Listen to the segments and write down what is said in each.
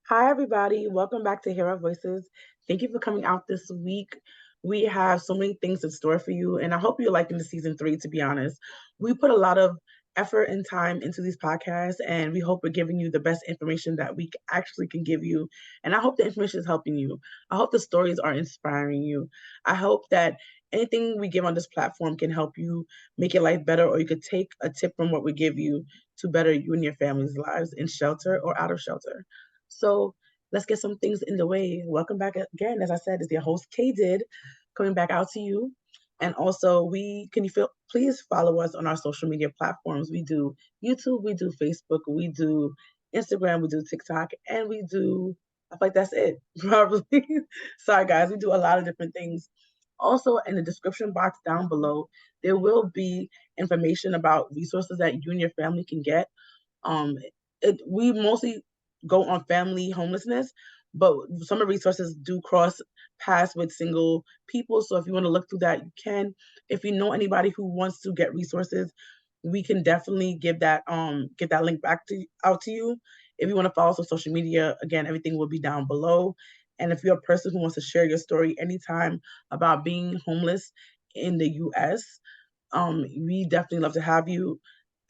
Hi, everybody. Welcome back to Hear Our Voices. Thank you for coming out this week. We have so many things in store for you, and I hope you're liking the season three, to be honest. We put a lot of effort and time into these podcasts, and we hope we're giving you the best information that we actually can give you. And I hope the information is helping you. I hope the stories are inspiring you. I hope that anything we give on this platform can help you make your life better, or you could take a tip from what we give you to better you and your family's lives in shelter or out of shelter. So let's get some things in the way. Welcome back again. As I said, is your host Kay Did coming back out to you. And also, we can you feel please follow us on our social media platforms. We do YouTube, we do Facebook, we do Instagram, we do TikTok, and we do. I feel like that's it. Probably. Sorry, guys. We do a lot of different things. Also, in the description box down below, there will be information about resources that you and your family can get. Um, we mostly go on family homelessness, but some of the resources do cross paths with single people. So if you want to look through that, you can. If you know anybody who wants to get resources, we can definitely give that link back to out to you. If you want to follow us on social media, again, everything will be down below. And if you're a person who wants to share your story anytime about being homeless in the US, we definitely love to have you.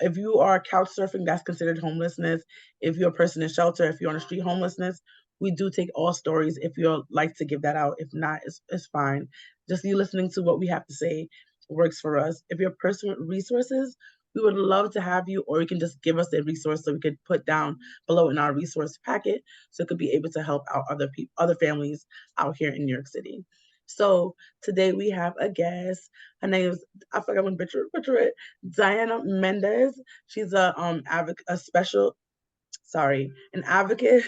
If you are couch surfing, that's considered homelessness. If you're a person in shelter, if you're on the street homelessness, we do take all stories if you'd like to give that out. If not, it's fine. Just you listening to what we have to say works for us. If you're a person with resources, we would love to have you, or you can just give us a resource so we could put down below in our resource packet so it could be able to help out other people, other families out here in New York City. So today we have a guest. Her name is I forgot when butcher it. Diana Mendez. She's a special an advocate,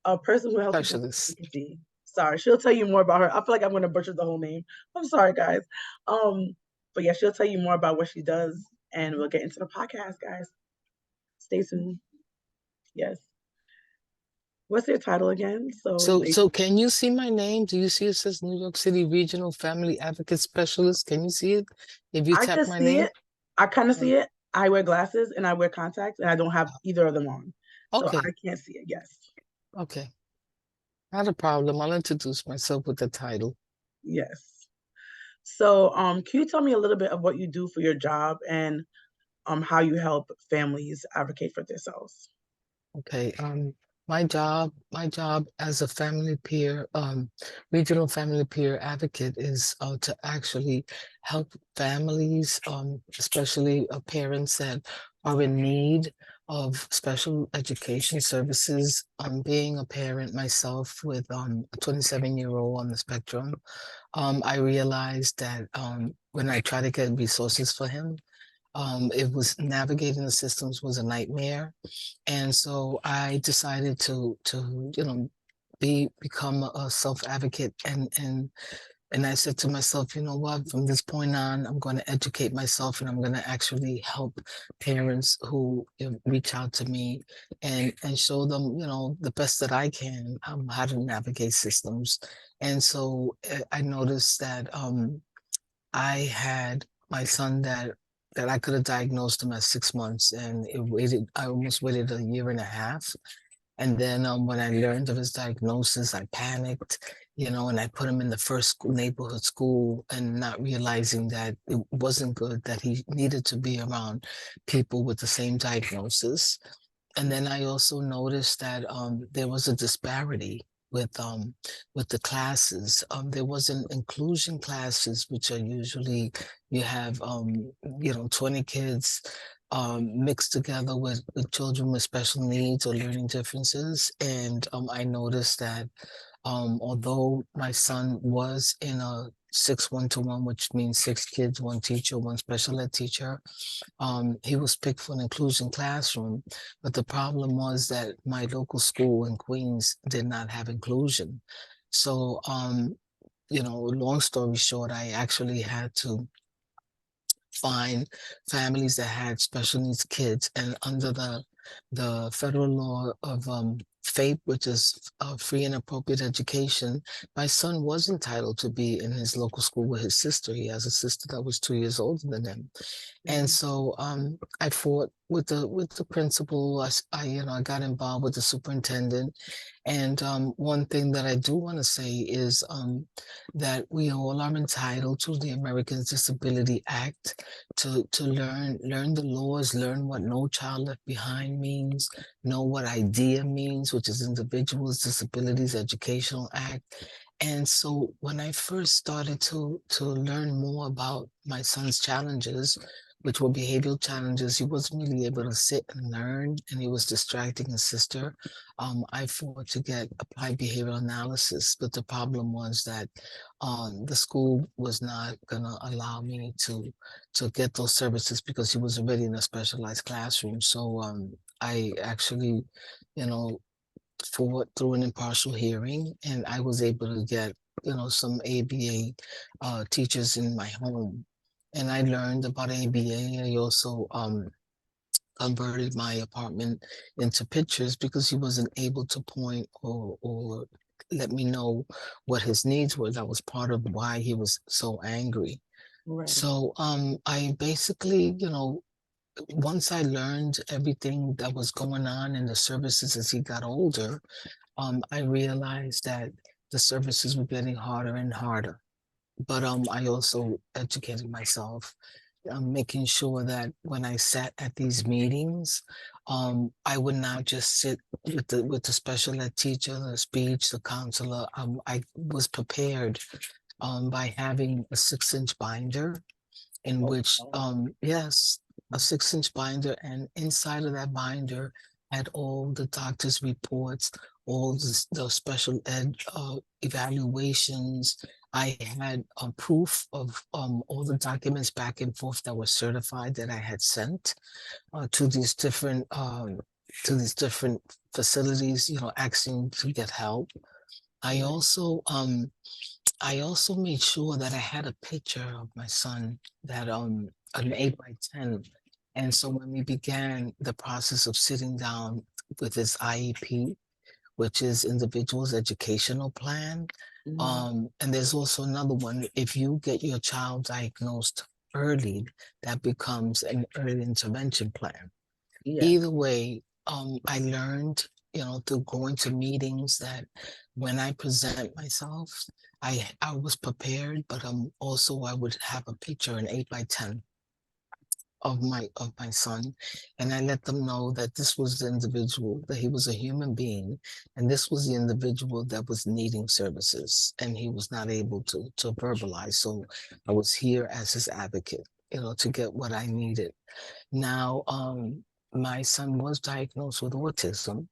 a person who helps people with Specialist. advocacy. Sorry, she'll tell you more about her. I feel like I'm gonna butcher the whole name. I'm sorry, guys. Um, but yeah, she'll tell you more about what she does, and we'll get into the podcast, guys. Stay tuned. Yes. What's your title again? So can you see my name? Do you see it says New York City Regional Family Advocate Specialist? Can you see it? If you I tap can my see name? it. I kind of Um, see it. I wear glasses and I wear contacts, and I don't have either of them on, so Okay, I can't see it. Yes. okay. Not a problem. I'll introduce myself with the title. Yes. So, can you tell me a little bit of what you do for your job and how you help families advocate for themselves? Okay. My job as a family peer, regional family peer advocate is to actually help families, especially parents that are in need of special education services. Being a parent myself with a 27-year-old on the spectrum, I realized that when I try to get resources for him, it was navigating the systems was a nightmare, and so I decided to become a self advocate, and I said to myself, you know what, from this point on, I'm going to educate myself and I'm going to actually help parents who reach out to me and show them, the best that I can, how to navigate systems. And so I noticed that I had my son that I could have diagnosed him at 6 months, and I almost waited a year and a half. And then when I learned of his diagnosis, I panicked, and I put him in the first neighborhood school, and not realizing that it wasn't good, that he needed to be around people with the same diagnosis. And then I also noticed that there was a disparity with the classes. There wasn't inclusion classes, which are usually you have 20 kids mixed together with children with special needs or learning differences. And I noticed that although my son was in a 6 1 to 1, which means 6 kids, one teacher, one special ed teacher, he was picked for an inclusion classroom, but the problem was that my local school in Queens did not have inclusion. So, long story short, I actually had to find families that had special needs kids, and under the federal law of FAPE, which is free and appropriate education, my son was entitled to be in his local school with his sister. He has a sister that was 2 years older than him. And Mhm. so I fought with the principal. I got involved with the superintendent, and one thing that I do want to say is that we all are entitled to the Americans Disability Act to learn the laws, learn what No Child Left Behind means, know what IDEA means, which is Individuals Disabilities Educational Act. And so when I first started to learn more about my son's challenges, which were behavioral challenges, he wasn't really able to sit and learn, and he was distracting his sister. I fought to get applied behavioral analysis, but the problem was that the school was not gonna allow me to get those services because he was already in a specialized classroom. So I actually, you know, fought through an impartial hearing, and I was able to get, some ABA teachers in my home. And I learned about ABA. I also converted my apartment into pictures because he wasn't able to point or let me know what his needs were. That was part of why he was so angry. Right. So I basically, once I learned everything that was going on in the services as he got older, I realized that the services were getting harder and harder. But I also educated myself, making sure that when I sat at these meetings, I would not just sit with the special ed teacher, the speech, the counselor. I was prepared by having a 6-inch binder in Oh, which, wow. yes, a 6-inch binder, and inside of that binder had all the doctor's reports, all the special ed evaluations. I had proof of all the documents back and forth that were certified that I had sent to these different facilities, asking to get help. I Right. also um, I also made sure that I had a picture of my son, that an 8 by 10. And so when we began the process of sitting down with this IEP, which is Individual's Educational Plan, Hmm. and there's also another one. If you get your child diagnosed early, that becomes an early intervention plan. Yes. Either way, I learned, through going to meetings, that when I present myself, I was prepared, but also I would have a picture, an 8 by 10 of my son, and I let them know that this was the individual, that he was a human being, and this was the individual that was needing services, and he was not able to verbalize. So I was here as his advocate, to get what I needed. Now, my son was diagnosed with autism,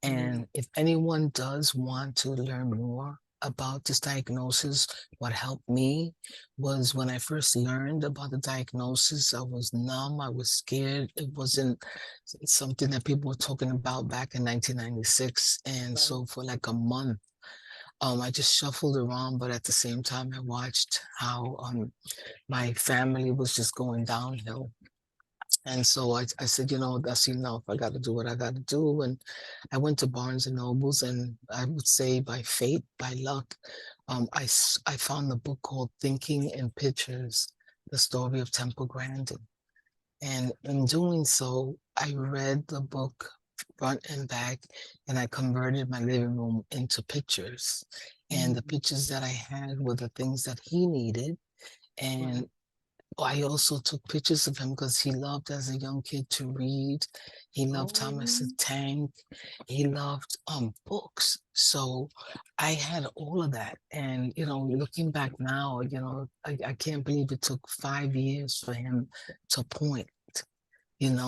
Hmm. and if anyone does want to learn more about this diagnosis, what helped me was when I first learned about the diagnosis, I was numb, I was scared. It wasn't something that people were talking about back in 1996. And Right. so for like a month, I just shuffled around, but at the same time, I watched how my family was just going downhill. And so I said, that's enough. I got to do what I got to do. And I went to Barnes and Nobles, and I would say by fate, by luck, I found the book called Thinking in Pictures, The Story of Temple Grandin. And in doing so, I read the book front and back, and I converted my living room into pictures. And the Hmm. pictures that I had were the things that he needed. Right. And I also took pictures of him because he loved as a young kid to read. He loved Thomas the Oh, Tank. He loved books. So I had all of that. And looking back now, I can't believe it took 5 years for him to point, and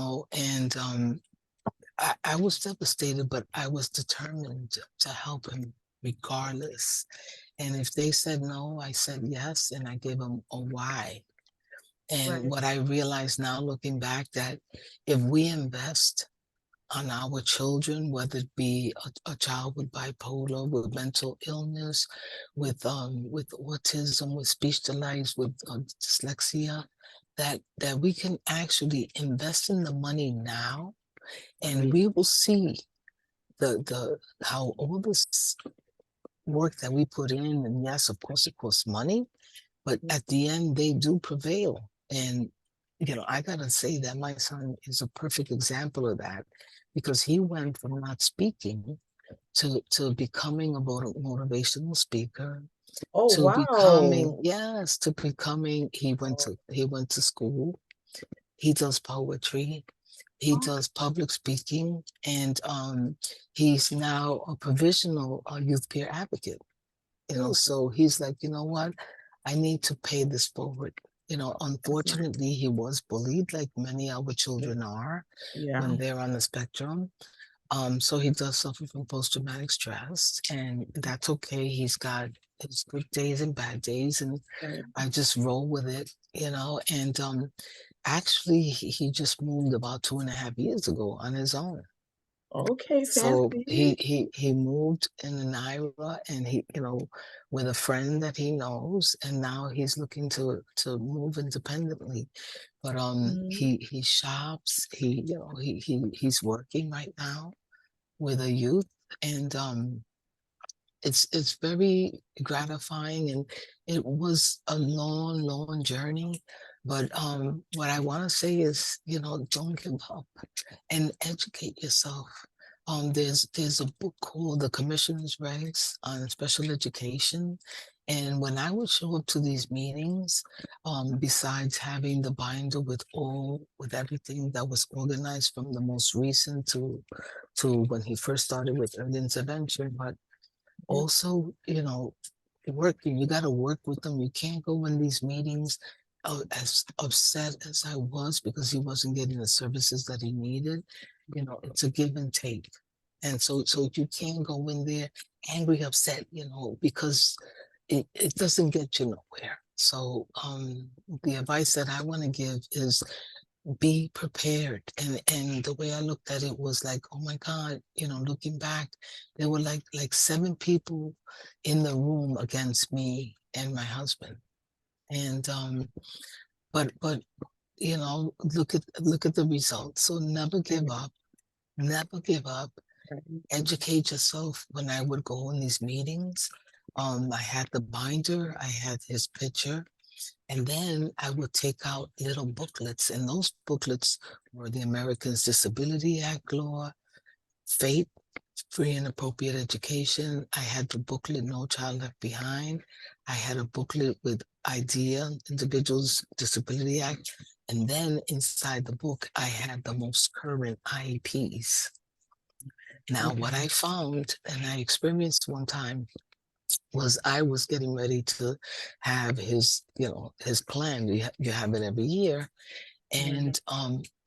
I was devastated, but I was determined to help him regardless. And if they said no, I said yes, and I gave them a why. And right. what I realize now, looking back, that if we invest on our children, whether it be a child with bipolar, with mental illness, with autism, with speech delays, with dyslexia, that we can actually invest in the money now, and Right. we will see the how all this work that we put in, and yes, of course, it costs money, but at the end, they do prevail. And I gotta say that my son is a perfect example of that because he went from not speaking to becoming a motivational speaker, Oh, to wow. becoming, yes, to becoming, Oh, he went to school. He does poetry. He does public speaking, and he's now a provisional youth peer advocate. oh, So he's like, you know what? I need to pay this forward. that's nice. Unfortunately, he was bullied like many our children are Yeah. when they're on the spectrum. So he does suffer from post-traumatic stress, and that's okay. He's got his good days and bad days, and Right. I just roll with it. And actually, he just moved about 2.5 years ago on his own. Okay, So fancy. he moved in an IRA, and with a friend that he knows, and now he's looking to move independently. But Mhm. he shops. He's working right now with a youth, and it's very gratifying, and it was a long journey. But what I want to say is, don't give up and educate yourself. There's a book called The Commissioner's Regs on Special Education. And when I would show up to these meetings, besides having the binder with everything that was organized from the most recent to when he first started with early intervention, but Yeah. also, working, you got to work with them. You can't go in these meetings as upset as I was because he wasn't getting the services that he needed. It's a give and take. And so you can't go in there angry, upset, because it doesn't get you nowhere. So the advice that I want to give is be prepared. And the way I looked at it was like, oh my God, looking back, there were like 7 people in the room against me and my husband. And but look at the results. So never give Right. up, never give up. Right. Educate yourself. When I would go in these meetings, I had the binder, I had his picture, and then I would take out little booklets, and those booklets were the Americans Disability Act law, FAPE, Free and Appropriate Education. I had the booklet No Child Left Behind. I had a booklet with IDEA, Individuals Disability Act. And then inside the book, I had the most current IEPs. Now, what Okay. I found and I experienced one time was I was getting ready to have his plan. You have it every year. Right. And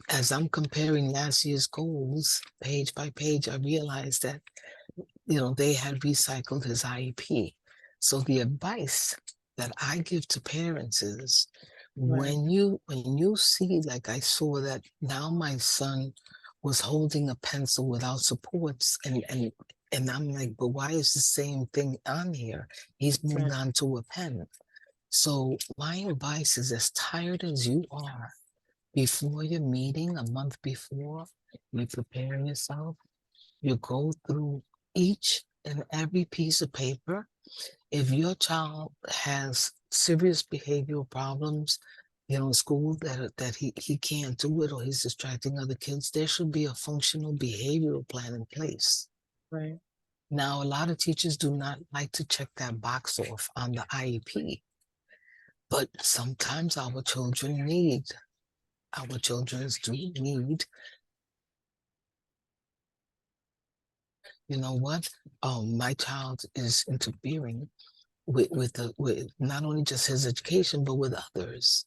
as I'm comparing last year's goals page by page, I realized that, they had recycled his IEP. So the advice that I give to parents is Right. when you see, like I saw that now my son was holding a pencil without supports, and I'm like, but why is the same thing on here? He's moved Right. on to a pen. So my advice is, as tired as you are, before your meeting, a month before, you prepare yourself, you go through each and every piece of paper. If your child has serious behavioral problems, in school, that he can't do it, or he's distracting other kids, there should be a functional behavioral plan in place. Right. Now, a lot of teachers do not like to check that box off on the IEP, but sometimes our children do need, you know what? My child is interfering with not only just his education, but with others.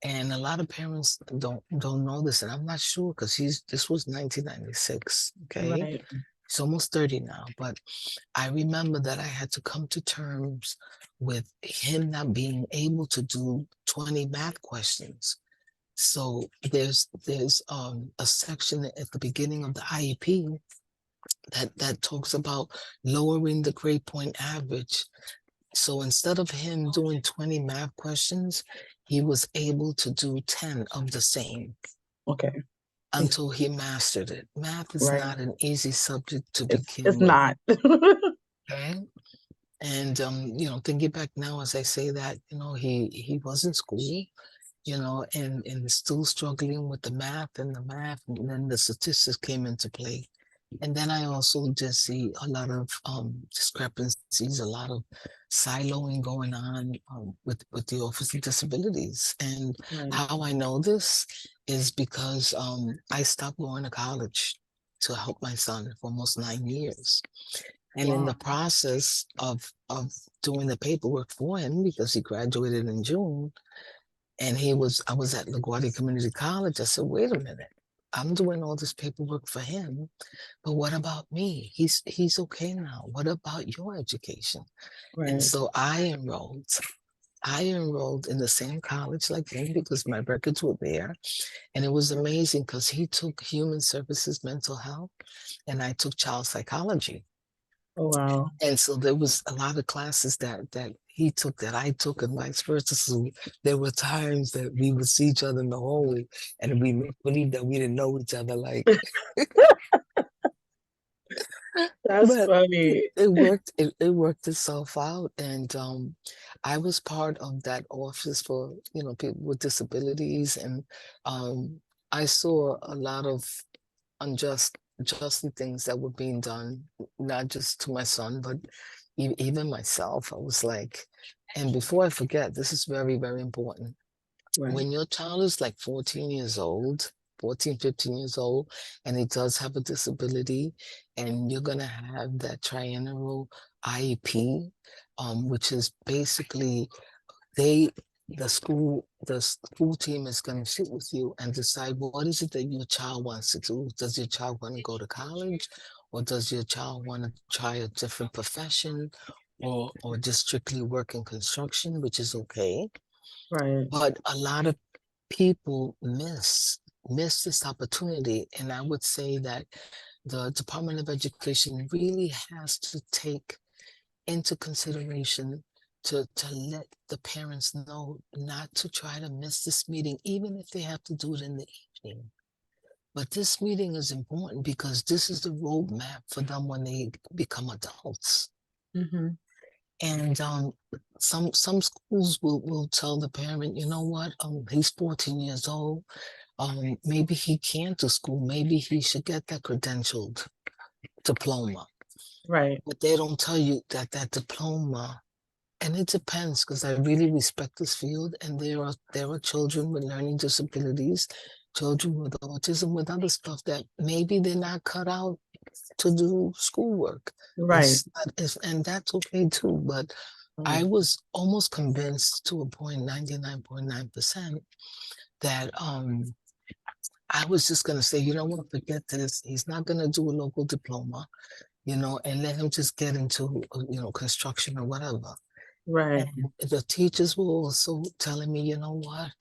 And a lot of parents don't know this, and I'm not sure because this was 1996. Okay, Right. he's almost 30 now, but I remember that I had to come to terms with him not being able to do 20 math questions. So there's a section at the beginning of the IEP that talks about lowering the grade point average. So instead of him doing 20 math questions, he was able to do 10 of the same Okay. until he mastered it. Math is Right. not an easy subject to It's begin with. not. Okay. And thinking back now as I say that, he was in school. and still struggling with the math, and then the statistics came into play. And then I also just see a lot of discrepancies, a lot of siloing going on with the Office of Disabilities. And Right. how I know this is because I stopped going to college to help my son for almost 9 years. And in the Wow. process of doing the paperwork for him, because he graduated in June, and I was at LaGuardia Community College. I said, wait a minute, I'm doing all this paperwork for him, but what about me? He's okay now. What about your education? And Right. so I enrolled in the same college like him because my records were there. And it was amazing because he took human services mental health and I took child psychology. Oh, wow. And so there was a lot of classes that he took that I took and vice versa. So there were times that we would see each other in the hallway and we make believe that we didn't know each other, like, That's but funny. it worked itself out. And I was part of that office for, people with disabilities. And um I saw a lot of justly things that were being done, not just to my son, but even myself. I was like, and before I forget, this is very, very important. Right. When your child is like 14 years old, 14, 15 years old, and he does have a disability, and you're going to have that triennial IEP, which is basically they the school team is going to sit with you and decide what is it that your child wants to do. Does your child want to go to college, or does your child want to try a different profession, or just strictly work in construction, which is okay. Right. But a lot of people miss this opportunity, and I would say that the Department of Education really has to take into consideration to let the parents know not to try to miss this meeting, even if they have to do it in the evening. But this meeting is important because this is the roadmap for them when they become adults. Mm-hmm. And some schools will tell the parent, you know what, he's 14 years old. Maybe he can't do school. Maybe he should get that credentialed diploma. Right. But they don't tell you that that diploma. And it depends because I really respect this field, and there are children with learning disabilities, children with autism, with other stuff that maybe they're not cut out to do schoolwork. Right. And that's okay too. But I Right. was almost convinced to a point, 99.9%, that I was just gonna say, you know what, forget this. He's not gonna do a local diploma, and let him just get into construction or whatever. Right. And the teachers were also telling me, you know what,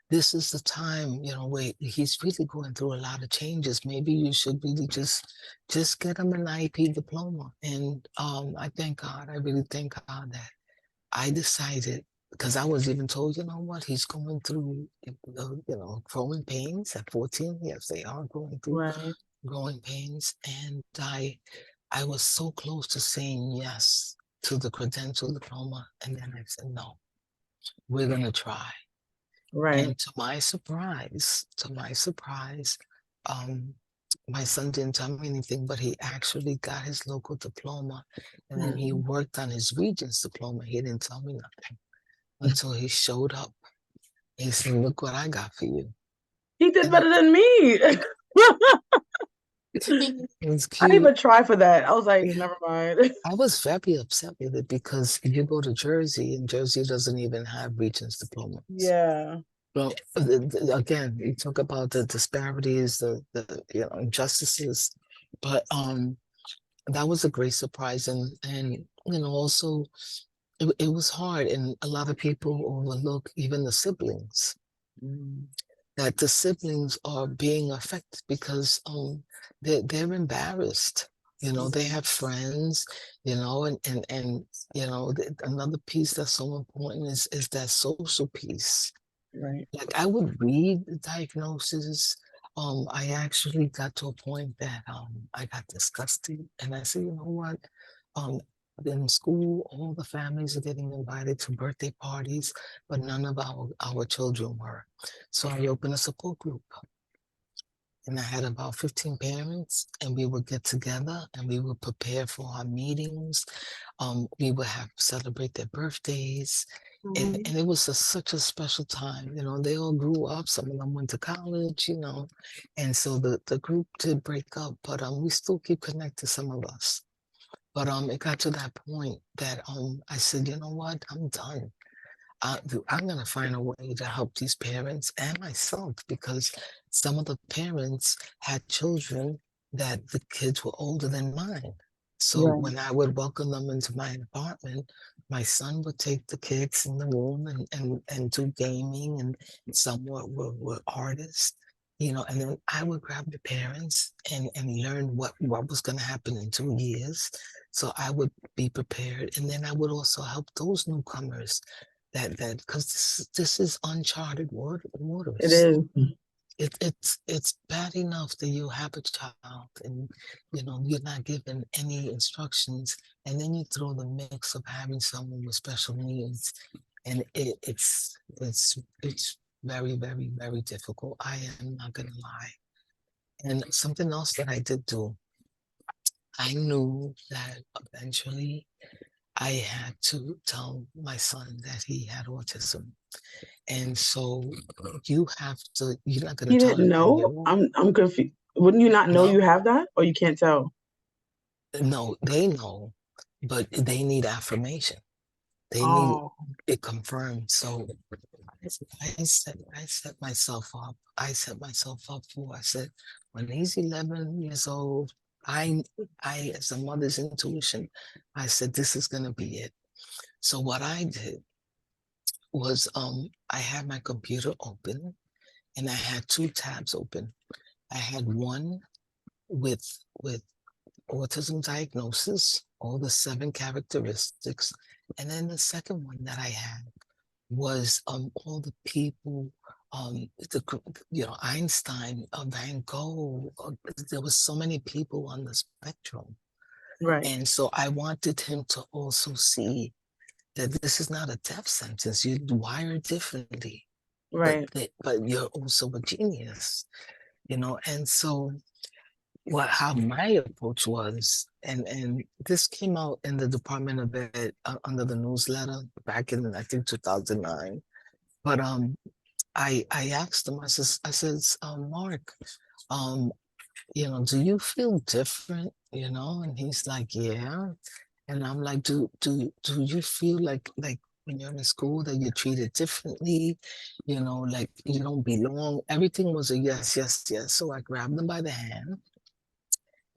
this is the time, wait, he's really going through a lot of changes. Maybe you should really just get him an IEP diploma. And I thank God, I really thank God that I decided, because I was even told, you know what, he's going through, growing pains at 14. Yes, they are going through Right. growing pains. And I was so close to saying yes to the credential diploma. And then I said, no, we're going to try. Right. And to my surprise, um, my son didn't tell me anything, but he actually got his local diploma. And then he Mm. worked on his regent's diploma. He didn't tell me nothing until he showed up. He said, look what I got for you. He did And better than me. it was I didn't cute. even try for that. I was like, never mind. I was very upset with it because if you go to Jersey, and Jersey doesn't even have regents diplomas. Yeah. Well, again, you talk about the disparities, the injustices, but that was a great surprise, and also it was hard, and a lot of people overlook even the siblings, Mm. that the siblings are being affected because they're embarrassed. They Right. have friends, and another piece that's so important is that social piece. Right. Like I would read the diagnosis. I actually got to a point that I got disgusted, and I said, you know what? In school, all the families are getting invited to birthday parties, but none of our children were. So I opened a support group, and I had about 15 parents, and we would get together and we would prepare for our meetings. We would have celebrate their birthdays. Mhm. And it was such a special time. They all grew up. Some of them went to college, and so the group did break up, but we still keep connected, some of us. But it got to that point that I said, you know what, I'm done. I'm going to find a way to help these parents and myself, because some of the parents had children that the kids were older than mine. So Right. when I would welcome them into my apartment, my son would take the kids in the room and do gaming, and some were artists, and then I would grab the parents and learn what was going to happen in 2 years. So I would be prepared. And then I would also help those newcomers that because this is uncharted It waters. is. It's bad enough that you have a child and you're not given any instructions, and then you throw the mix of having someone with special needs, and it's very, very, very difficult. I am not gonna lie. And something else that I did do, I knew that eventually I had to tell my son that he had autism. And so you're not going He to tell didn't him in know? your, I'm confused. Wouldn't you not know no, you have that? Or you can't tell? no, they know, but they need affirmation. They need Oh, it confirmed. So I set myself up. I set myself up I said, when he's 11 years old, I, as a mother's intuition, I said, this is going to be it. So what I did was, I had my computer open and I had two tabs open. I had one with with autism diagnosis, all the seven characteristics, and then the second one that I had was all the people, Einstein, Van Gogh. There was so many people on the spectrum, right, and so I wanted him to also see that this is not a death sentence. You're wired differently, but right. but you're also a genius, and so how my approach was, and this came out in the Department of Ed, under the newsletter back in, I think, 2009. But I asked him, I says, Mark, um, do you feel different? And he's like, yeah. And I'm like, do you feel like when you're in school that you're treated differently? Like you don't belong. Everything was a yes, yes, yes. So I grabbed him by the hand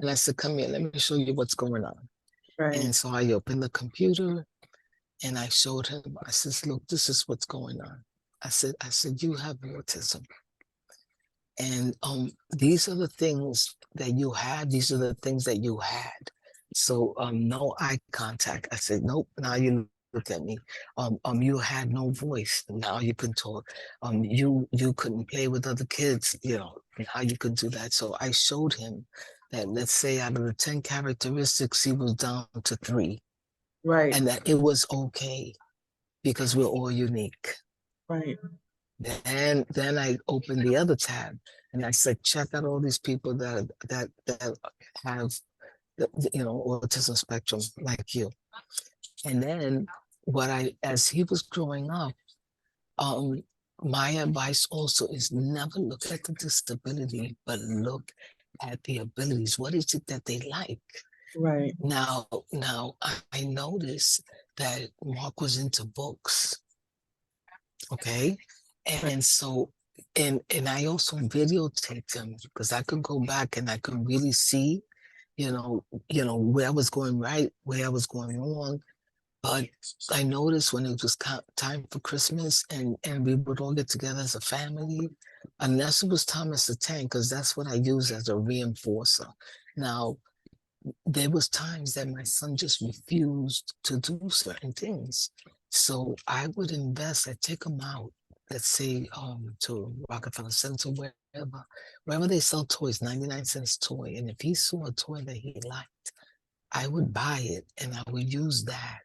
and I said, come here, let me show you what's going on. Right, And so I opened the computer and I showed him, I says, look, this is what's going on. I said, you have autism. And these are the things that you had, these are the things that you had. So no eye contact. I said, nope, now you look at me. You had no voice. Now you can talk. You couldn't play with other kids, now you could do that. So I showed him that, let's say, out of the 10 characteristics, he was down to 3, right, and that it was okay because we're all unique. right, Then I opened the other tab and I said, check out all these people that have autism spectrum like you. And then as he was growing up, um, my advice also is never look at the disability, but look at the abilities. What is it that they like? right, Now I noticed that Mark was into books. Okay. right, And so, and I also videotaped them because I could go back and I could really see, where I was going right, where I was going wrong. But I noticed when it was time for Christmas and we would all get together as a family, unless it was Thomas the Tank, because that's what I use as a reinforcer. Now, there was times that my son just refused to do certain things. So I would invest, I'd take him out, let's say to Rockefeller Center, wherever they sell toys, 99 cents toy. And if he saw a toy that he liked, I would buy it and I would use that.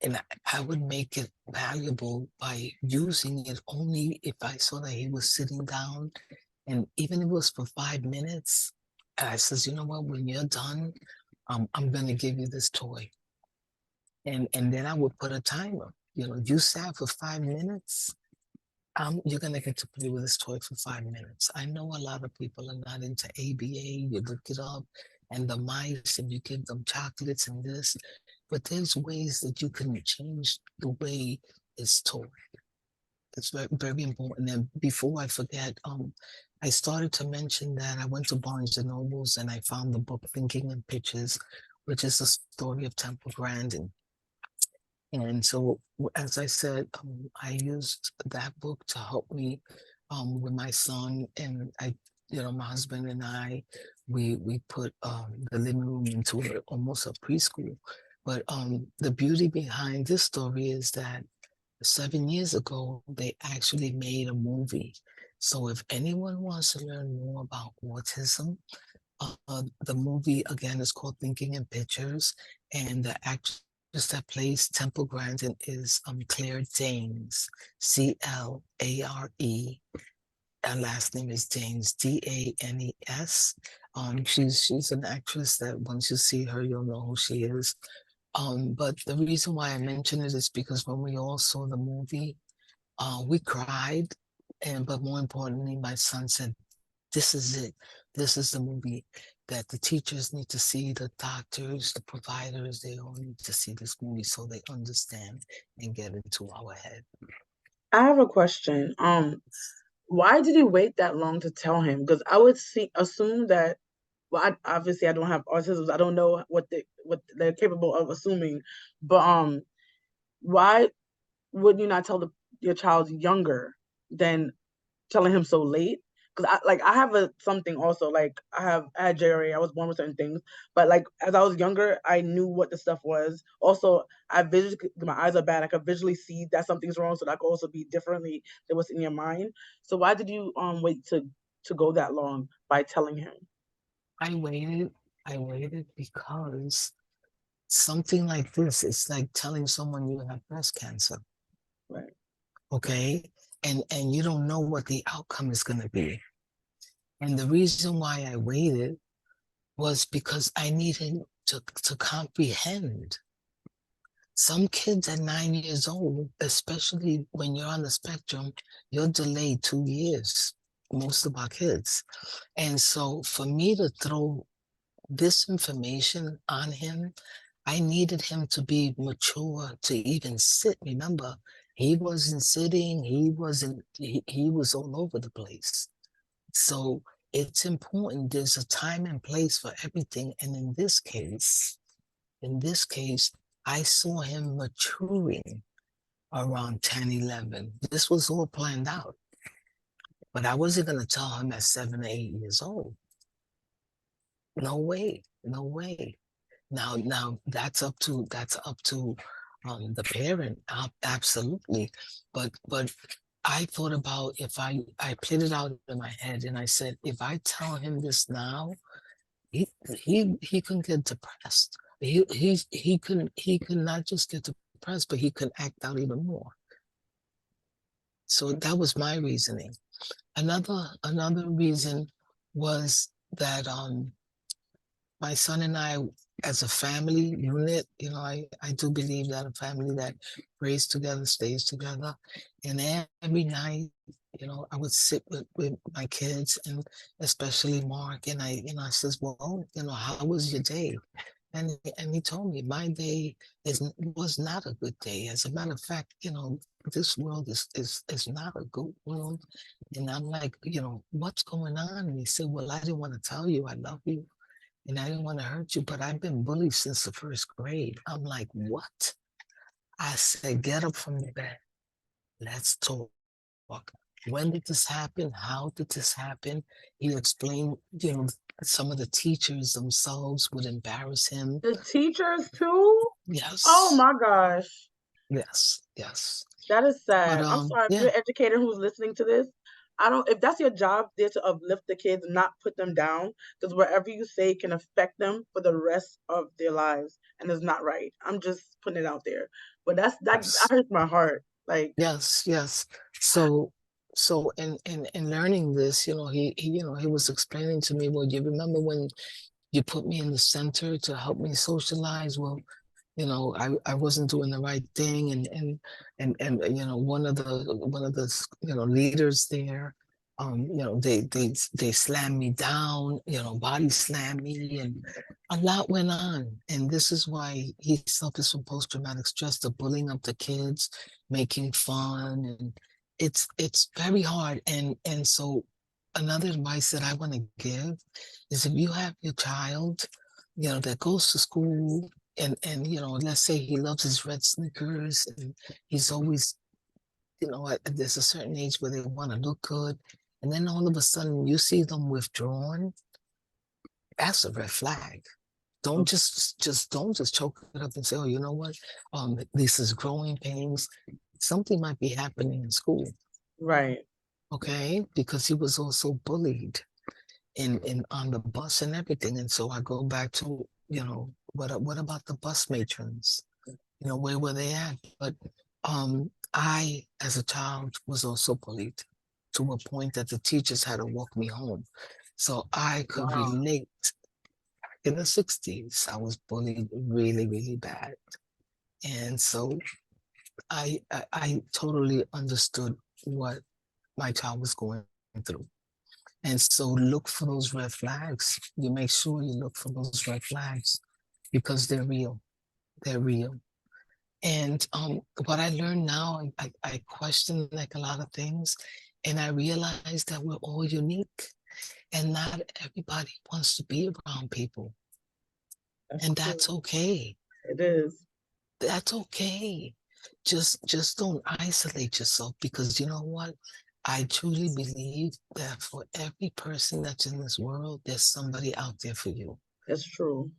And I would make it valuable by using it only if I saw that he was sitting down, and even if it was for 5 minutes. And I says, you know what, when you're done, I'm gonna give you this toy. And then I would put a timer. You sat for 5 minutes, you're gonna get to play with this toy for 5 minutes. I know a lot of people are not into ABA. You look it up, and the mice, and you give them chocolates and this, but there's ways that you can change the way it's taught. It's very, very important. And before I forget, I started to mention that I went to Barnes and Nobles and I found the book Thinking in Pictures, which is the story of Temple Grandin. And so, as I said, I used that book to help me with my son, and my husband and I, we put the living room into almost a preschool. But the beauty behind this story is that 7 years ago, they actually made a movie. So if anyone wants to learn more about autism, the movie again is called Thinking in Pictures, and the actress that plays Temple Grandin is Claire Danes, Clare. Her last name is Danes, Danes. She's an actress that once you see her, you'll know who she is. But the reason why I mention it is because when we all saw the movie, we cried, but more importantly, my son said, "This is it. This is the movie that the teachers need to see, the doctors, the providers. They all need to see this movie so they understand and get into our head." I have a question. Why did he wait that long to tell him? Because I would assume that. Well, obviously I don't have autism. So I don't know what they're capable of assuming. But why would you not tell your child younger than telling him so late? Because I have something also, like I had JRA. I was born with certain things, but like as I was younger, I knew what the stuff was. Also, I visually, my eyes are bad. I could visually see that something's wrong, so that could also be differently than what's in your mind. So why did you wait to go that long by telling him? I waited. I waited because something like this, it's like telling someone you have breast cancer, Right. okay? And you don't know what the outcome is going to be. And the reason why I waited was because I needed to comprehend. Some kids at 9 years old, especially when you're on the spectrum, you're delayed 2 years, most of our kids. And so for me to throw this information on him, I needed him to be mature to even sit. Remember, he wasn't sitting, he was all over the place. So it's important. There's a time and place for everything. And in this case, I saw him maturing around 10, 11. This was all planned out. But I wasn't going to tell him at 7 or 8 years old. No way. No way. Now that's up to the parent. Absolutely. But I thought about, if I played it out in my head and I said, if I tell him this now, he can get depressed. He can not just get depressed, but he can act out even more. So that was my reasoning. Another reason was that my son and I, as a family unit, I do believe that a family that prays together stays together. And every night, I would sit with my kids, and especially Mark, and I says, well, how was your day? And he told me, my day was not a good day. As a matter of fact, this world is not a good world. And I'm like, what's going on? And he said, well, I didn't want to tell you I love you, and I didn't want to hurt you, but I've been bullied since the first grade. I'm like, what? I said, get up from the bed. Let's talk. When did this happen? How did this happen? He explained, some of the teachers themselves would embarrass him. The teachers too? Oh Yes, my gosh. yes, yes. That is But sad. I'm sorry if you're yeah, an educator who's listening to this. I don't, if that's your job, there to uplift the kids, not put them down, because wherever you say can affect them for the rest of their lives, and it's not right. I'm just putting it out there. But that Yes. hurts my heart. Like, Yes, yes. So, so in learning this, he was explaining to me, well, you remember when you put me in the center to help me socialize? Well, I wasn't doing the right thing, and one of the leaders there, they slammed me down, body slammed me, and a lot went on. And this is why he suffers from post-traumatic stress, the bullying of the kids, making fun, and it's very hard. And so another advice that I want to give is if you have your child, that goes to school and let's say he loves his red Snickers and he's always, there's a certain age where they want to look good, and then all of a sudden you see them withdrawn. That's a red flag. Don't just choke it up and say, oh, you know what? This is growing pains. Something might be happening in school, right. okay? Because he was also bullied in on the bus and everything. And so I go back to, what about the bus matrons? Where were they at? But I, as a child, was also bullied to a point that the teachers had to walk me home. So I could Wow. relate. In the 60s, I was bullied really, really bad. And so I totally understood what my child was going through. And so look for those red flags. You make sure you look for those red flags because they're real. They're real. And what I learned now, I question like a lot of things, and I realize that we're all unique, and not everybody wants to be around people, That's and true. that's okay. It is. That's okay. Just don't isolate yourself, because you know what? I truly believe that for every person that's in this world, there's somebody out there for you. It's true.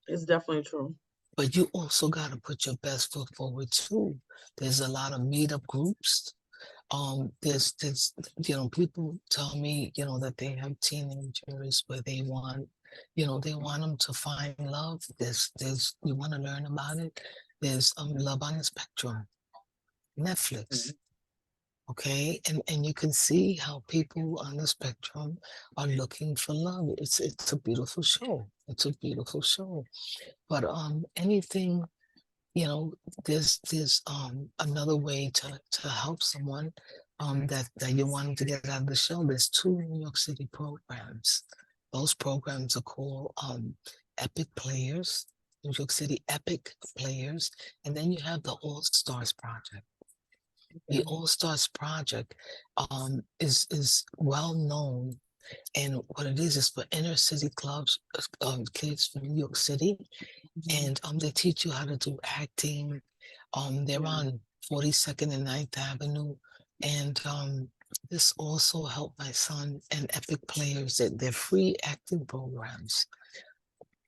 It's definitely true. But you also got to put your best foot forward too. There's a lot of meetup groups. There's people tell me, that they have teenagers where they want them to find love. There's you want to learn about it. There's Love on the Spectrum, Netflix. Mhm. Okay, and you can see how people on the spectrum are looking for love. It's a beautiful show. It's a beautiful show. But anything, you know, there's another way to help someone that you want them to get out of the show. There's two New York City programs. Those programs are called Epic Players, New York City Epic Players, and then you have the All Stars Project. The Okay. All Stars Project is well known, and what it is for inner city clubs, kids from New York City, Mhm. and they teach you how to do acting. They're Yeah. on 42nd and Ninth Avenue, and this also helped my son and Epic Players. They're free acting programs.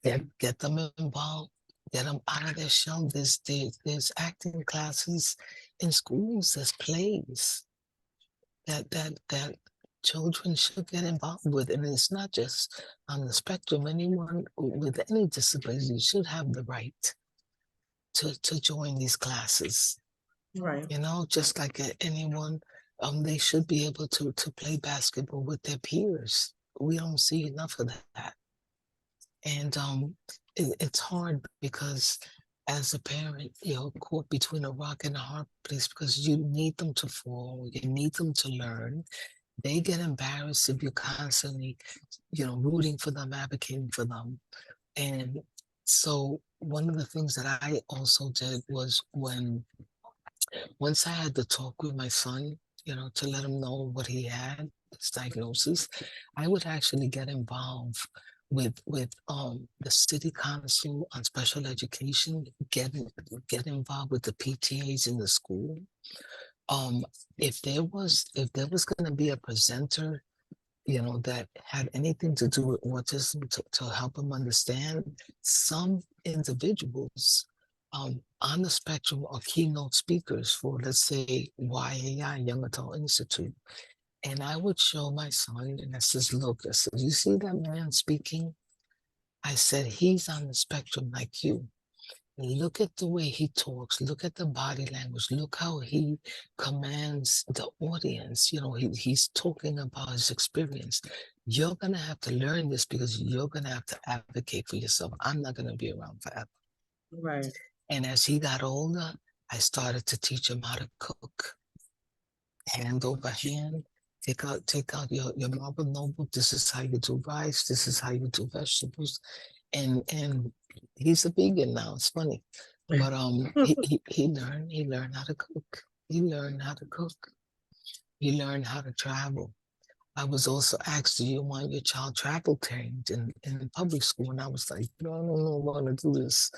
Get them involved, get them out of their shell. There's acting classes in schools. There's plays that children should get involved with, and it's not just on the spectrum. Anyone with any disability should have the right to join these classes. Right. Just like anyone, they should be able to play basketball with their peers. We don't see enough of that. And it's hard because as a parent, caught between a rock and a hard place, because you need them to fall, you need them to learn. They get embarrassed if you're constantly, rooting for them, advocating for them. And so one of the things that I also did was once I had the talk with my son, to let him know what he had, his diagnosis, I would actually get involved with the city council on special education, get involved with the PTAs in the school. Um, if there was going to be a presenter, that had anything to do with autism, to help them understand, some individuals on the spectrum are keynote speakers for, let's say, YAI, Young Adult Institute. And I would show my son, and I says, look, I said, you see that man speaking? I said, he's on the spectrum like you. Look at the way he talks. Look at the body language. Look how he commands the audience. He's talking about his experience. You're going to have to learn this because you're going to have to advocate for yourself. I'm not going to be around forever. Right. And as he got older, I started to teach him how to cook, hand over hand. Take out your marble notebook. This is how you do rice. This is how you do vegetables. And he's a vegan now. It's funny. But he learned how to cook. He learned how to cook. He learned how to travel. I was also asked, do you want your child travel trained in public school? And I was like, no, I don't know want to do this.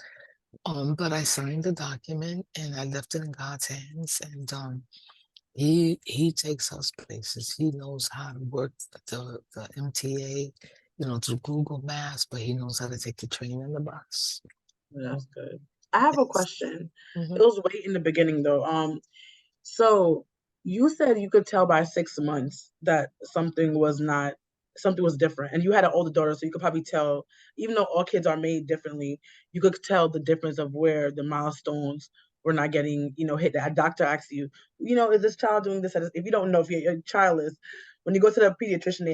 But I signed the document and I left it in God's hands. And he takes us places. He knows how to work the MTA, through Google Maps, but he knows how to take the train and the bus. That's good. I have a Yes. question. It Mhm. was way in the beginning though. So you said you could tell by 6 months that something was different. And you had an older daughter, so you could probably tell, even though all kids are made differently, you could tell the difference of where the milestones were not getting, hit. That doctor asks you, is this child doing this? If you don't know if your child is, when you go to the pediatrician,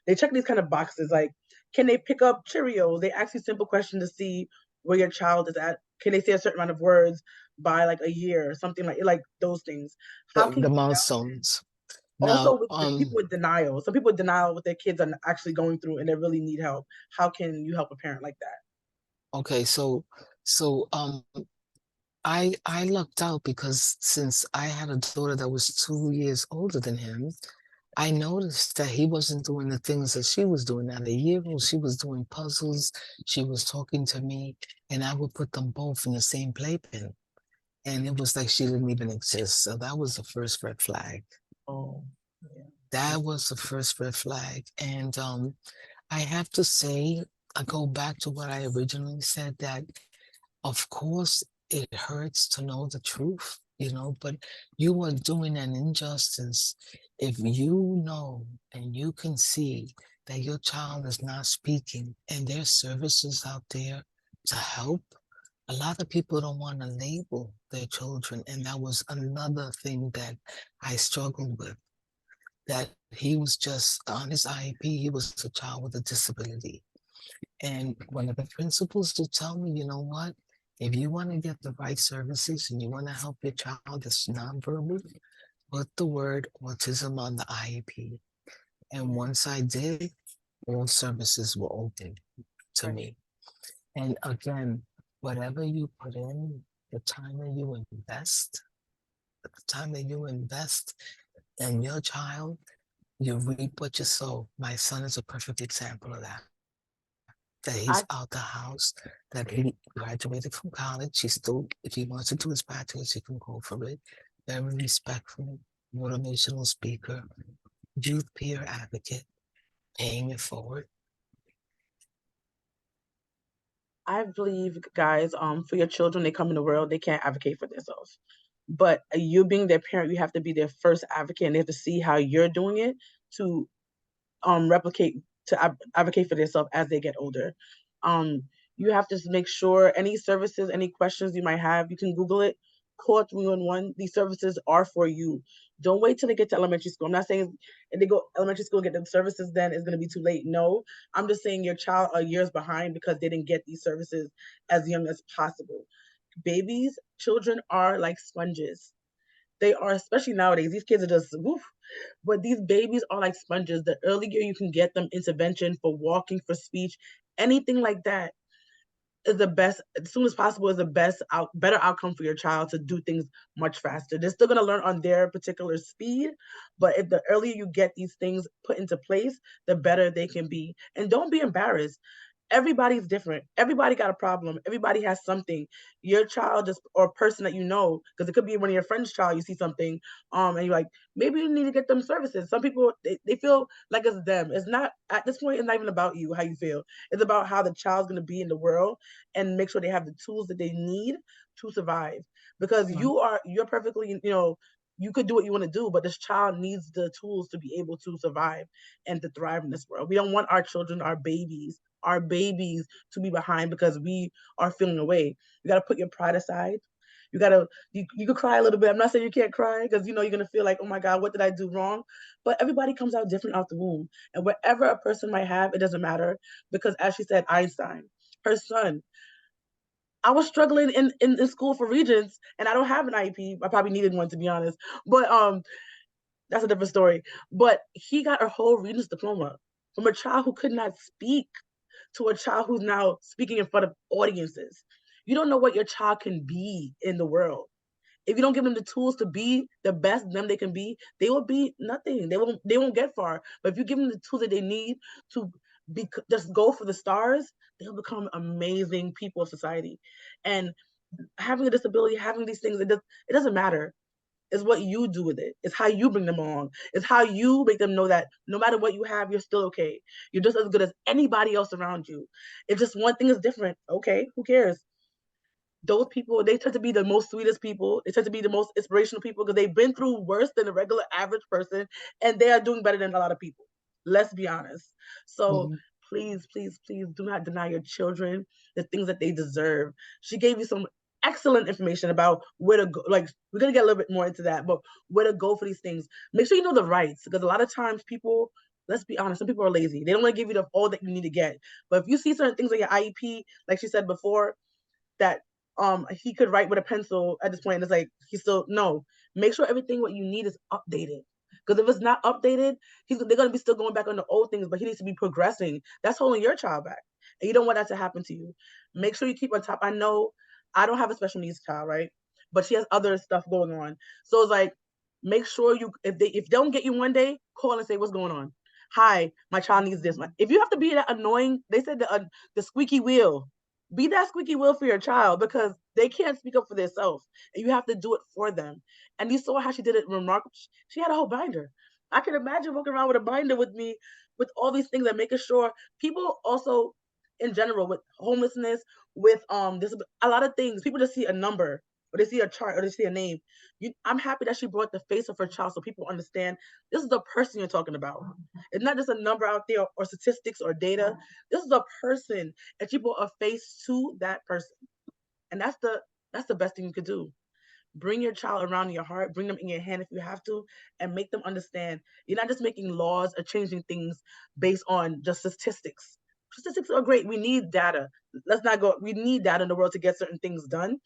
they check these kind of boxes like, can they pick up Cheerios? They ask you simple questions to see where your child is at. Can they say a certain amount of words by like a year or something like those things? How can The you milestones. also Now, with the people with denial? Some people denial what their kids are actually going through and they really need help. How can you help a parent like that? okay, so I lucked out because since I had a daughter that was 2 years older than him, I noticed that he wasn't doing the things that she was doing. At a year old, she was doing puzzles, she was talking to me, and I would put them both in the same playpen. And it was like she didn't even exist. So that was the first red flag. Oh, yeah. That was the first red flag. And I have to say, I go back to what I originally said that, of course, it hurts to know the truth, but you are doing an injustice if you know and you can see that your child is not speaking and there's services out there to help. A lot of people don't want to label their children, and that was another thing that I struggled with. That he was just on his IEP, he was a child with a disability. And one of the principals to tell me, you know what? If you want to get the right services and you want to help your child that's nonverbal, put the word autism on the IEP. And Right. once I did, all services were open to Right. me. And again, whatever you put in, the time that you invest, the time that you invest in your child, you reap what you sow. My son is a perfect example of that. That he's I out the house, that he graduated from college. He still, if he wants to do his bachelor's, he can go for it. Very respectful, motivational speaker, youth peer advocate, paying it forward. I believe, guys, for your children, they come in the world, they can't advocate for themselves. But you being their parent, you have to be their first advocate, and they have to see how you're doing it to replicate advocate for themselves as they get older. Um, you have to make sure any services, any questions you might have, you can Google it. Call 311. These services are for you. Don't wait till they get to elementary school. I'm not saying if they go elementary school and get them services, then it's going to be too late. No, I'm just saying your child are years behind because they didn't get these services as young as possible. Babies, children are like sponges. They are, especially nowadays. These kids are just woof. But these babies are like sponges. The earlier you can get them intervention for walking, for speech, anything like that is the best. As soon as possible is the better outcome for your child to do things much faster. They're still gonna learn on their particular speed, but if the earlier you get these things put into place, the better they can be. And don't be embarrassed. Everybody's different. Everybody got a problem. Everybody has something. Your child is or person that you know, because it could be one of your friend's child, you see something, and you're like, maybe you need to get them services. Some people they feel like it's them. It's not at this point, it's not even about you, how you feel. It's about how the child's gonna be in the world and make sure they have the tools that they need to survive. Because Right. you're perfectly, you could do what you want to do, but this child needs the tools to be able to survive and to thrive in this world. We don't want our children, our babies to be behind because we are feeling away. You got to put your pride aside. You could cry a little bit. I'm not saying you can't cry because you're gonna feel like, oh my God, what did I do wrong? But everybody comes out different out the womb. And whatever a person might have, it doesn't matter. Because as she said, Einstein, her son, I was struggling in school for Regents, and I don't have an IEP. I probably needed one, to be honest. But that's a different story. But he got a whole Regents diploma from a child who could not speak to a child who's now speaking in front of audiences. You don't know what your child can be in the world. If you don't give them the tools to be the best them they can be, they will be nothing. They won't get far. But if you give them the tools that they need to be, just go for the stars, they'll become amazing people of society. And having a disability, having these things, it doesn't matter. It's what you do with it. It's how you bring them along. It's how you make them know that no matter what you have, you're still okay. You're just as good as anybody else around you. If just one thing is different, okay, who cares? Those people, they tend to be the most sweetest people. They tend to be the most inspirational people because they've been through worse than a regular average person, and they are doing better than a lot of people. Let's be honest. So Mhm. please, please, please do not deny your children the things that they deserve. She gave you some excellent information about where to go. Like, we're gonna get a little bit more into that, but where to go for these things. Make sure you know the rights, because a lot of times people, let's be honest, some people are lazy. They don't want to give you all that you need to get. But if you see certain things on your IEP, like she said before, that he could write with a pencil at this point. It's like he still no. Make sure everything what you need is updated. Because if it's not updated, they're gonna be still going back on the old things, but he needs to be progressing. That's holding your child back. And you don't want that to happen to you. Make sure you keep on top. I know I don't have a special needs child, right? But she has other stuff going on. So it's like, make sure you, if they don't get you one day, call and say what's going on. Hi, my child needs this. If you have to be that annoying, they said the squeaky wheel, be that squeaky wheel for your child, because they can't speak up for themselves and you have to do it for them. And you saw how she did it remarkable. She had a whole binder. I can imagine walking around with a binder with me with all these things and making sure people also, in general, with homelessness, with this, a lot of things, people just see a number or they see a chart or they see a name. I'm happy that she brought the face of her child so people understand this is the person you're talking about. It's not just a number out there or statistics or data. This is a person, and she brought a face to that person. And that's the best thing you could do. Bring your child around in your heart, bring them in your hand if you have to, and make them understand you're not just making laws or changing things based on just statistics. Statistics are great. We need data. Let's not go, we need data in the world to get certain things done.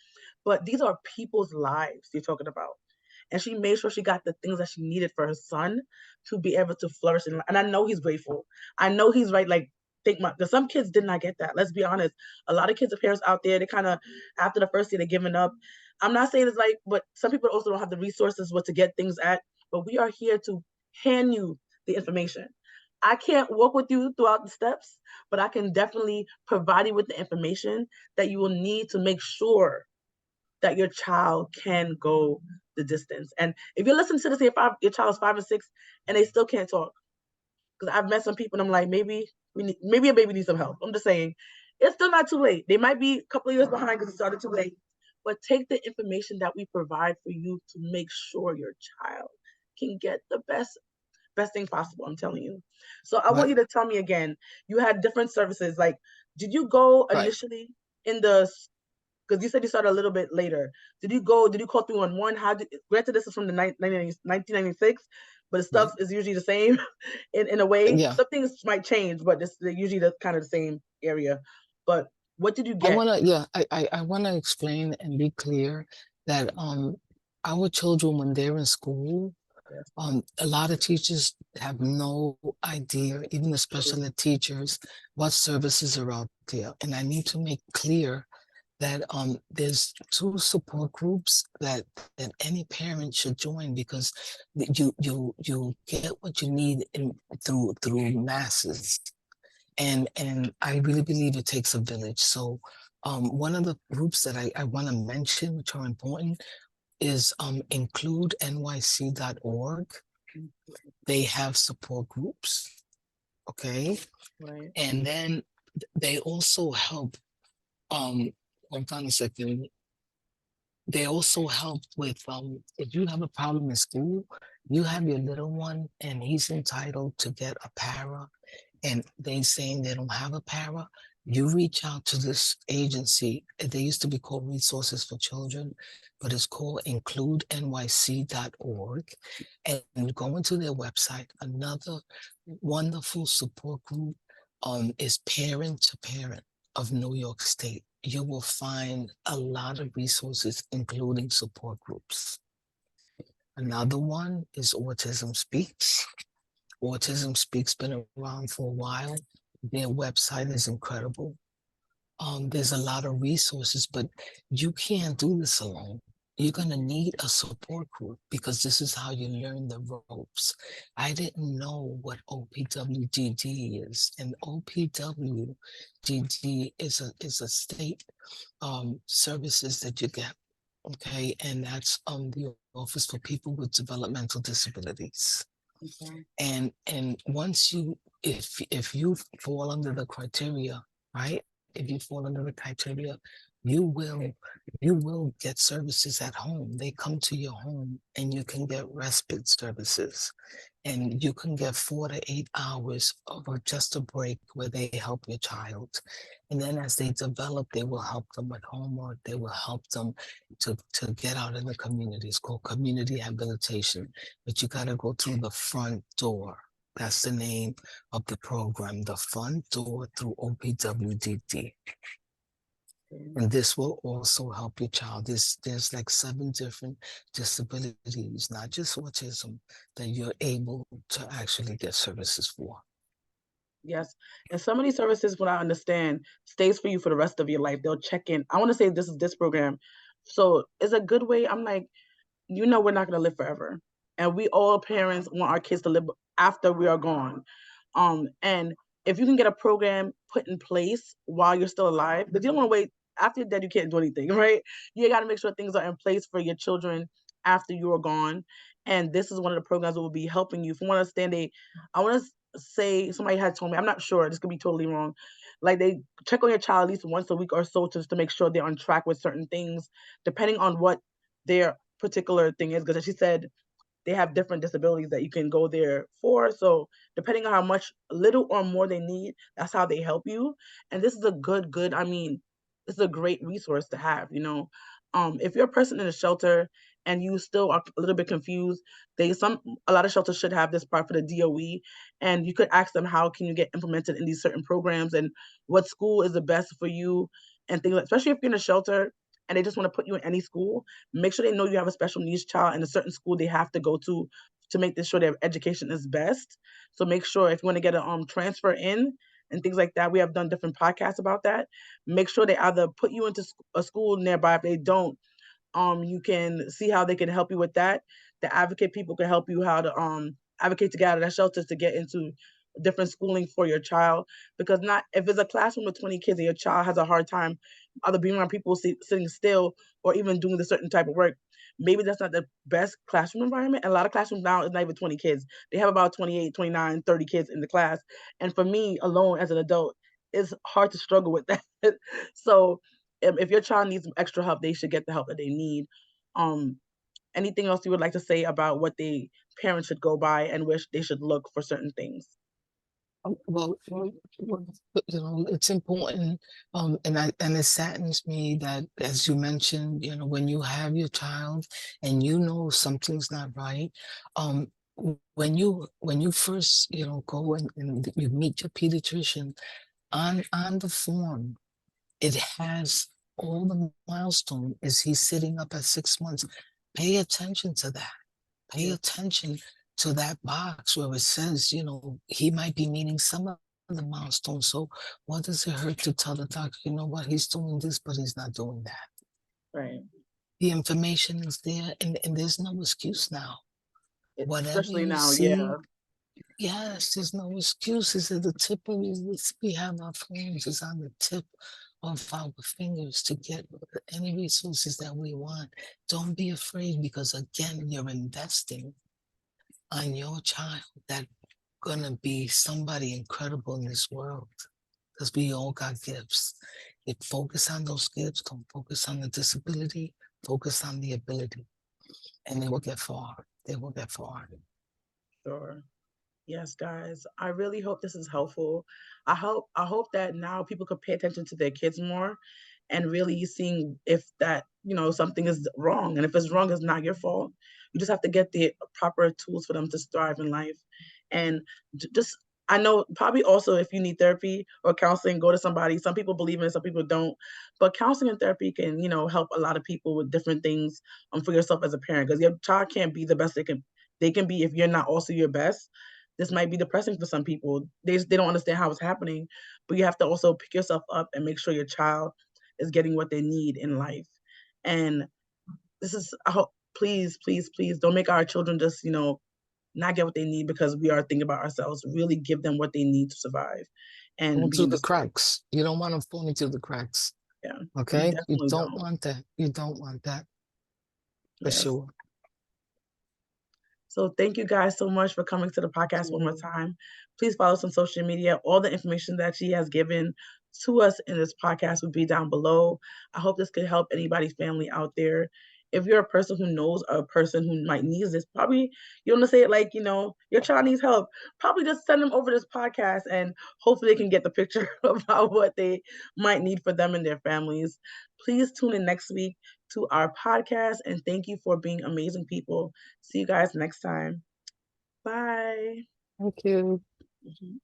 But these are people's lives you're talking about. And she made sure she got the things that she needed for her son to be able to flourish in life. And I know he's grateful. I know he's right. Like, because some kids did not get that. Let's be honest. A lot of kids and parents out there, they kind of, after the first year, they're giving up. I'm not saying it's like, but some people also don't have the resources what to get things at. But we are here to hand you the information. I can't walk with you throughout the steps, but I can definitely provide you with the information that you will need to make sure that your child can go the distance. And if you listen to this, your child is 5 or 6 and they still can't talk, because I've met some people and I'm like, maybe a baby needs some help. I'm just saying, it's still not too late. They might be a couple of years behind because it started too late. But take the information that we provide for you to make sure your child can get the best thing possible. I'm telling you. So I want Right, you to tell me again. You had different services. Like, did you go right, initially in the, because you said you started a little bit later. Did you call through on one? Granted, this is from the 1996, but the stuff right. is usually the same in a way. Yeah, Some things might change, but they're usually kind of the same area. But what did you I get? wanna, yeah, I wanna explain and be clear that our children, when they're in school, Yes, a lot of teachers have no idea, even the true. special ed teachers, what services are out there. And I need to make clear that there's two support groups that any parent should join, because you get what you need through masses, and I really believe it takes a village. So one of the groups that I want to mention, which are important, is includenyc.org. They have support groups, okay? Right. And then they also help, hold on a second, They also help with if you have a problem in school, you have your little one and he's entitled to get a para, and they saying they don't have a para, you reach out to this agency. They used to be called Resources for Children, but it's called includenyc.org. And go into their website. Another wonderful support group is Parent to Parent of New York State. You will find a lot of resources, including support groups. Another one is Autism Speaks. Autism Speaks been around for a while. Their website is incredible. There's a lot of resources, but you can't do this alone. You're going to need a support group because this is how you learn the ropes. I didn't know what OPWDD is, and OPWDD is a state services that you get. Okay, and that's the Office for People with Developmental Disabilities. Okay. And once you, if you fall under the criteria, right? If you fall under the criteria, you will you will get services at home. They come to your home and you can get respite services, and you can get 4 to 8 hours of just a break where they help your child. And then as they develop, they will help them with homework. They will help them to get out in the community. It's called community habilitation, but you got to go through the front door. That's the name of the program, the front door through OPWDD. Okay. And this will also help your child. There's like 7 different disabilities, not just autism, that you're able to actually get services for. Yes. And some of these services, what I understand, stays for you for the rest of your life. They'll check in. I want to say this is this program. So it's a good way. I'm like, we're not going to live forever. And we all parents want our kids to live after we are gone. And if you can get a program put in place while you're still alive, because you don't want to wait after you're dead, you can't do anything, right? You got to make sure things are in place for your children after you are gone. And this is one of the programs that will be helping you. If you want to stand I want to say somebody had told me, I'm not sure, this could be totally wrong. Like they check on your child at least once a week or so just to make sure they're on track with certain things, depending on what their particular thing is. Because she said they have different disabilities that you can go there for. So depending on how much, little or more they need, that's how they help you. And this is a good. I mean, this is a great resource to have. If you're a person in a shelter and you still are a little bit confused, a lot of shelters should have this part for the DOE, and you could ask them how can you get implemented in these certain programs and what school is the best for you and things like, especially if you're in a shelter and they just want to put you in any school, make sure they know you have a special needs child in a certain school they have to go to make this sure their education is best. So make sure if you want to get a transfer in and things like that, we have done different podcasts about that. Make sure they either put you into a school nearby. If they don't, you can see how they can help you with that. The advocate people can help you how to advocate to get out of that shelters to get into different schooling for your child. Because not if it's a classroom with 20 kids and your child has a hard time either being around people sitting still or even doing a certain type of work, maybe that's not the best classroom environment. And a lot of classrooms now is not even 20 kids. They have about 28, 29, 30 kids in the class. And for me alone as an adult, it's hard to struggle with that. So if your child needs some extra help, they should get the help that they need. Um, Anything else you would like to say about what the parents should go by and where they should look for certain things? Well, it's important, and it saddens me that, as you mentioned, when you have your child and something's not right, when you first, go and you meet your pediatrician, on the form, it has all the milestone. Is he sitting up at 6 months? Pay attention to that. Pay Yes, attention to that box where it says, he might be meeting some of the milestones. So what does it hurt to tell the doctor, you know what, he's doing this, but he's not doing that? right. The information is there, and there's no excuse now. Whatever Especially you now, yeah, see, yes, there's no excuses. At the tip of this, we have our phones, it's on the tip of our fingers to get any resources that we want. Don't be afraid, because again, you're investing on your child that gonna be somebody incredible in this world, because we all got gifts. If focus on those gifts, don't focus on the disability, Focus on the ability, and they will get far. They will get far. Sure. Yes, guys. I really hope this is helpful. I hope that now people could pay attention to their kids more and really seeing if that, something is wrong. And if it's wrong, it's not your fault. You just have to get the proper tools for them to thrive in life. And just I know probably also if you need therapy or counseling, go to somebody. Some people believe in it, some people don't. But counseling and therapy can, help a lot of people with different things for yourself as a parent. Because your child can't be the best they can be if you're not also your best. This might be depressing for some people. They don't understand how it's happening, but you have to also pick yourself up and make sure your child is getting what they need in life. And this is I hope please, please, please don't make our children just, not get what they need because we are thinking about ourselves. Really give them what they need to survive and Fall be through in the this world. cracks. You don't want them falling through the cracks. Yeah. We Okay? You definitely don't don't. want that. You don't want that for Yes. sure. So thank you guys so much for coming to the podcast one more time. Please follow us on social media. All the information that she has given to us in this podcast will be down below. I hope this could help anybody's family out there. If you're a person who knows a person who might need this, probably you want to say it like, your child needs help. Probably just send them over this podcast and hopefully they can get the picture about what they might need for them and their families. Please tune in next week to our podcast and thank you for being amazing people. See you guys next time. Bye. Thank you. Mhm.